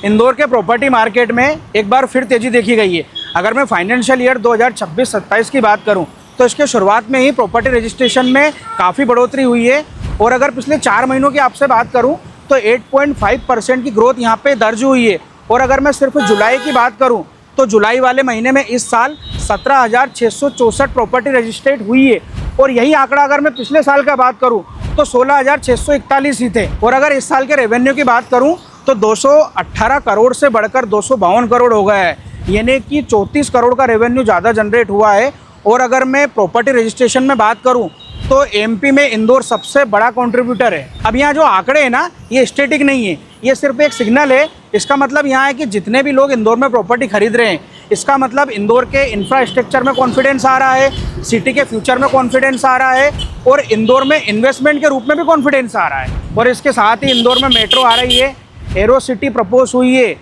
इंदौर के property market में एक बार फिर तेज़ी देखी गई है। अगर मैं फाइनेंशियल ईयर 2026-27 की बात करूं तो इसके शुरुआत में ही प्रॉपर्टी रजिस्ट्रेशन में काफ़ी बढ़ोतरी हुई है। और अगर पिछले 4 महीनों की आपसे बात करूं तो 8.5% की ग्रोथ यहां पे दर्ज हुई है। और अगर मैं सिर्फ जुलाई की बात करूं तो जुलाई वाले महीने में इस साल 17,664 प्रॉपर्टी रजिस्ट्रेट हुई है। और यही आंकड़ा अगर मैं पिछले साल का बात करूं तो 16,641 ही थे। और अगर इस साल के रेवेन्यू की बात करूं तो 218 करोड़ से बढ़कर 252 करोड़ हो गया है, यानी कि 34 करोड़ का रेवेन्यू ज़्यादा जनरेट हुआ है। और अगर मैं प्रॉपर्टी रजिस्ट्रेशन में बात करूं तो एमपी में इंदौर सबसे बड़ा कंट्रीब्यूटर है। अब यहाँ जो आंकड़े हैं ना, ये स्टैटिक नहीं है, ये सिर्फ एक सिग्नल है। इसका मतलब यहाँ है कि जितने भी लोग इंदौर में प्रॉपर्टी खरीद रहे हैं, इसका मतलब इंदौर के इंफ्रास्ट्रक्चर में कॉन्फिडेंस आ रहा है, सिटी के फ्यूचर में कॉन्फिडेंस आ रहा है और इंदौर में इन्वेस्टमेंट के रूप में भी कॉन्फिडेंस आ रहा है। और इसके साथ ही इंदौर में मेट्रो आ रही है, एरो सिटी प्रपोज हुई है,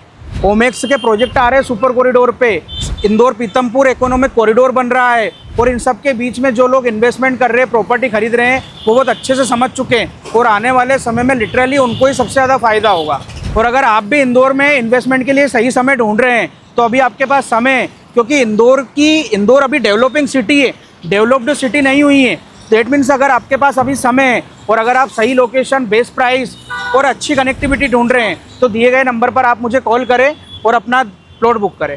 ओमेक्स के प्रोजेक्ट आ रहे हैं सुपर कॉरिडोर पे, इंदौर पीतमपुर इकोनॉमिक कॉरिडोर बन रहा है। और इन सब के बीच में जो लोग इन्वेस्टमेंट कर रहे हैं, प्रॉपर्टी खरीद रहे हैं, वो बहुत अच्छे से समझ चुके हैं और आने वाले समय में लिटरली उनको ही सबसे ज़्यादा फ़ायदा होगा। और अगर आप भी इंदौर में इन्वेस्टमेंट के लिए सही समय ढूंढ रहे हैं तो अभी आपके पास समय है, क्योंकि इंदौर अभी डेवलपिंग सिटी है, डेवलप्ड सिटी नहीं हुई है। दैट मीन्स अगर आपके पास अभी समय है और अगर आप सही लोकेशन, बेस्ट प्राइस और अच्छी कनेक्टिविटी ढूंढ रहे हैं तो दिए गए नंबर पर आप मुझे कॉल करें और अपना प्लॉट बुक करें।